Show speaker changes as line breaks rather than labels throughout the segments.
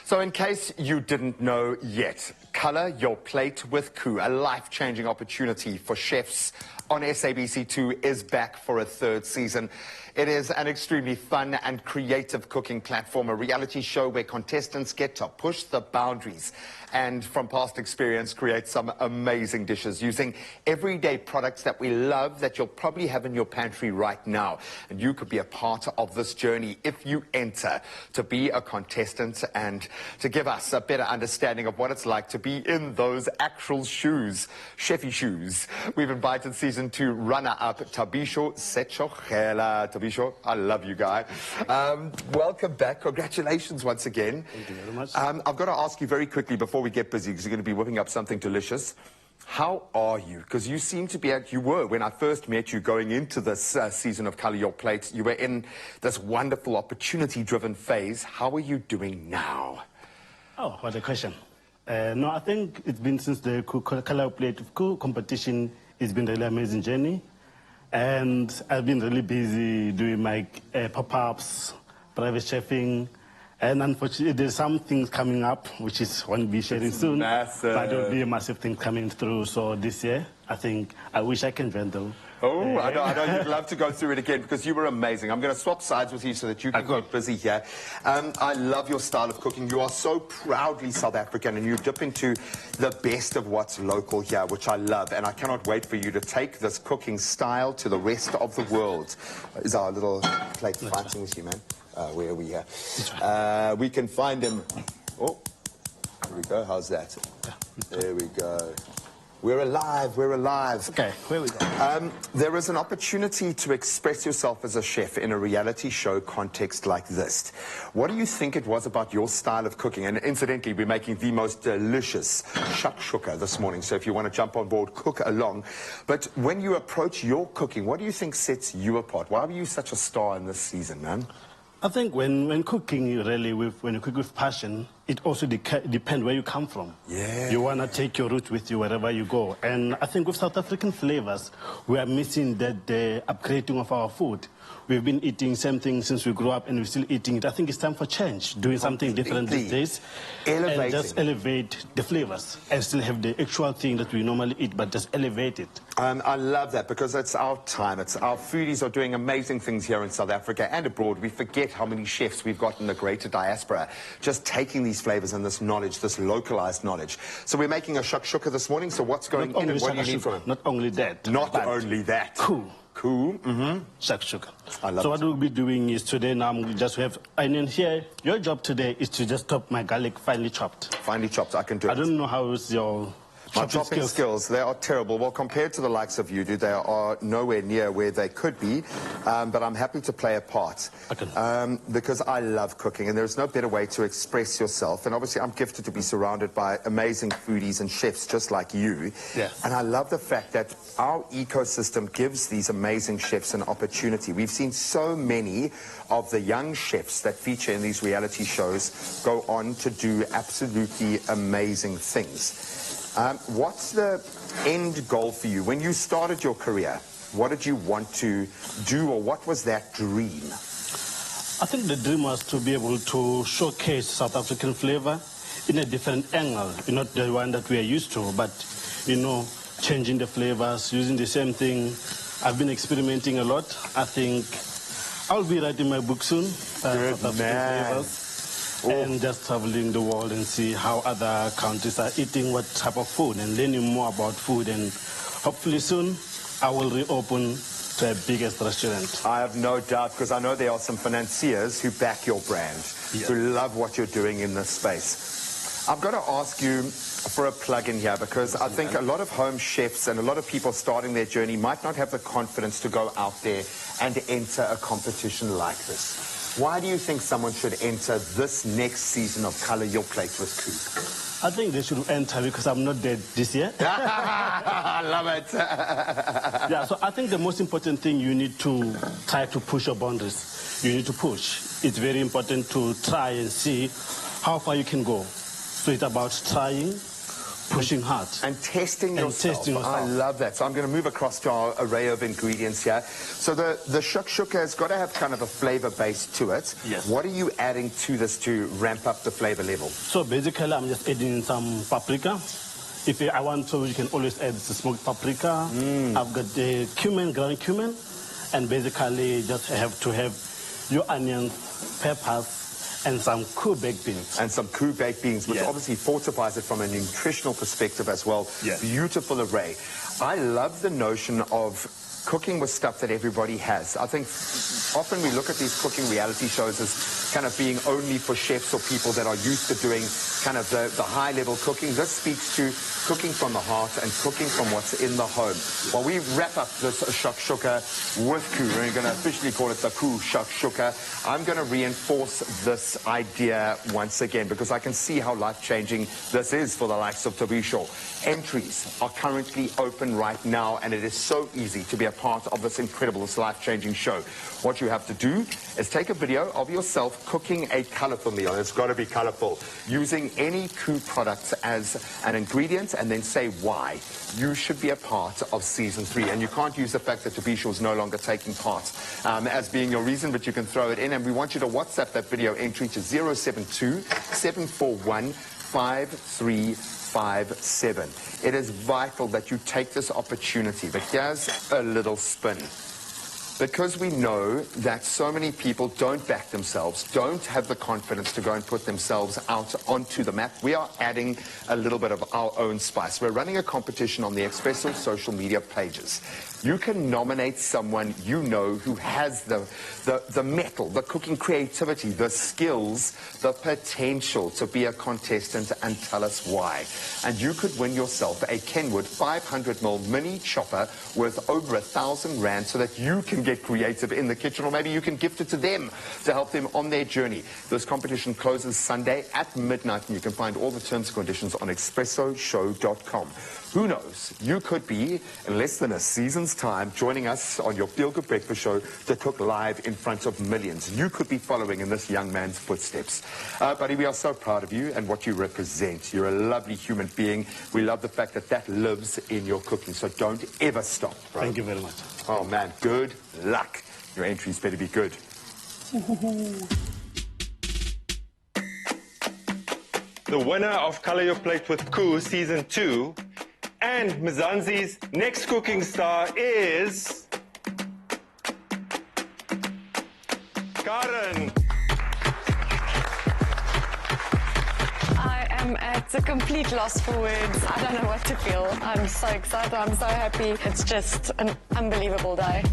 So in case you didn't know yet, Colour Your Plate with KOO, a life-changing opportunity for chefs on SABC2 is back for a third season. It is an extremely fun and creative cooking platform, a reality show where contestants get to push the boundaries and, from past experience, create some amazing dishes using everyday products that we love that you'll probably have in your pantry right now. And you could be a part of this journey if you enter to be a contestant and to give us a better understanding of what it's like to be in those actual shoes, chefy shoes. We've invited Season 2 runner-up Thabiso Shakshuka. Thabiso, I love you, guy. Welcome back. Congratulations once again.
Thank you very much.
I've got to ask you very quickly before we get busy, because you're going to be whipping up something delicious. How are you? Because you seem to be you were, when I first met you going into this season of Colour Your Plate, you were in this wonderful opportunity-driven phase. How are you doing now?
Oh, what a question. No, I think it's been since the Colour Your Plate of KOO competition. It's been a really amazing journey. And I've been really busy doing my pop-ups, private chefing. And unfortunately, there's some things coming up, which is one we'll be sharing soon.
Massive.
But there'll be a massive thing coming through. So this year, I wish I can join them.
Oh, I know you'd love to go through it again because you were amazing. I'm going to swap sides with you so that you can get busy here. I love your style of cooking. You are so proudly South African and you dip into the best of what's local here, which I love. And I cannot wait for you to take this cooking style to the rest of the world. Is our little plate fighting with you, man? Where are we here? We can find him. Oh, there we go. How's that? There we go. We're alive, we're alive.
Okay, where we go?
There is an opportunity to express yourself as a chef in a reality show context like this. What do you think it was about your style of cooking? And incidentally, we're making the most delicious shakshuka this morning, so if you want to jump on board, cook along. But when you approach your cooking, what do you think sets you apart? Why were you such a star in this season, man?
I think when cooking, really, when you cook with passion, it also depends where you come from.
Yeah.
You want to take your roots with you wherever you go. And I think with South African flavors, we are missing the upgrading of our food. We've been eating same thing since we grew up and we're still eating it. I think it's time for change, doing something different these days.
Elevating.
And just elevate the flavors and still have the actual thing that we normally eat, but just elevate it.
I love that because it's our time. Our foodies are doing amazing things here in South Africa and abroad. We forget how many chefs we've got in the greater diaspora, just taking these flavors and this knowledge, this localized knowledge. So we're making a shakshuka this morning. So what's going in and what do you need from it?
Not only that.
Not only that.
KOO.
KOO.
Shakshuka.
I love
so what we'll be doing is today now we just have onion here. Your job today is to just chop my garlic finely chopped.
Finely chopped, I can do it.
I don't know how is your
chopping skills, they are terrible. Well, compared to the likes of you, they are nowhere near where they could be. But I'm happy to play a part because I love cooking, and there's no better way to express yourself. And obviously, I'm gifted to be surrounded by amazing foodies and chefs just like you.
Yes.
And I love the fact that our ecosystem gives these amazing chefs an opportunity. We've seen so many of the young chefs that feature in these reality shows go on to do absolutely amazing things. What's the end goal for you? When you started your career, what did you want to do, or what was that dream?
I think the dream was to be able to showcase South African flavor in a different angle, not the one that we are used to, but, you know, changing the flavors, using the same thing. I've been experimenting a lot. I think I'll be writing my book soon.
Good man.
Flavors. And just traveling the world and see how other countries are eating what type of food and learning more about food. And hopefully soon I will reopen to a biggest restaurant.
I have no doubt, because I know there are some financiers who back your brand, who love what you're doing in this space. I've got to ask you for a plug in here, because I think a lot of home chefs and a lot of people starting their journey might not have the confidence to go out there and enter a competition like this. Why do you think someone should enter this next season of Colour Your Plate with KOO?
I think they should enter because I'm not dead this year.
I love it.
Yeah, so I think the most important thing, you need to try to push your boundaries. You need to push. It's very important to try and see how far you can go. So it's about trying, pushing hard.
And testing yourself.
Testing yourself.
I love that. So I'm going to move across to our array of ingredients here. So the shakshuka has got to have kind of a flavor base to it.
Yes.
What are you adding to this to ramp up the flavor level?
So basically, I'm just adding some paprika. If I want to, you can always add the smoked paprika. I've got the cumin, ground cumin. And basically, just have to have your onions, peppers, and some KOO baked beans.
And some KOO baked beans, which obviously fortifies it from a nutritional perspective as well.
Yeah.
Beautiful array. I love the notion of cooking with stuff that everybody has. I think often we look at these cooking reality shows as kind of being only for chefs or people that are used to doing kind of the high-level cooking. This speaks to cooking from the heart and cooking from what's in the home. While we wrap up this shakshuka with KOO, we're going to officially call it the KOO shakshuka, I'm going to reinforce this idea once again because I can see how life-changing this is for the likes of Tobisho. Entries are currently open right now, and it is so easy to be a part of this incredible, this life-changing show. What you have to do is take a video of yourself cooking a colorful meal. It's got to be colorful. Using any KOO product as an ingredient and then say why you should be a part of season 3. And you can't use the fact that Tobisho is no longer taking part as being your reason, but you can throw it in. And we want you to WhatsApp that video entry to 072-741-5357. It is vital that you take this opportunity. But here's a little spin. Because we know that so many people don't back themselves, don't have the confidence to go and put themselves out onto the map, we are adding a little bit of our own spice. We're running a competition on the Expresso social media pages. You can nominate someone you know who has the mettle, the cooking creativity, the skills, the potential to be a contestant, and tell us why. And you could win yourself a Kenwood 500ml mini chopper worth over 1,000 rand so that you can get creative in the kitchen, or maybe you can gift it to them to help them on their journey. This competition closes Sunday at midnight, and you can find all the terms and conditions on expressoshow.com. Who knows, you could be, in less than a season's time, joining us on your Feel Good Breakfast show to cook live in front of millions. You could be following in this young man's footsteps. Buddy, we are so proud of you and what you represent. You're a lovely human being. We love the fact that that lives in your cooking, so don't ever stop, bro.
Thank you very much.
Oh, man, good luck. Your entries better be good.
The winner of Color Your Plate with KOO Season 2 and Mzansi's next cooking star is Karen.
I am at a complete loss for words. I don't know what to feel. I'm so excited. I'm so happy. It's just an unbelievable day.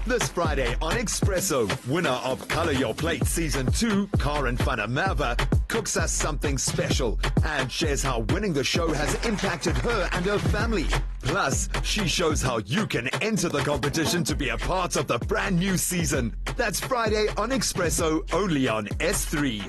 This Friday on Expresso, winner of Color Your Plate Season 2, Karen Fanamava, cooks us something special and shares how winning the show has impacted her and her family. Plus, she shows how you can enter the competition to be a part of the brand new season. That's Friday on Expresso, only on S3.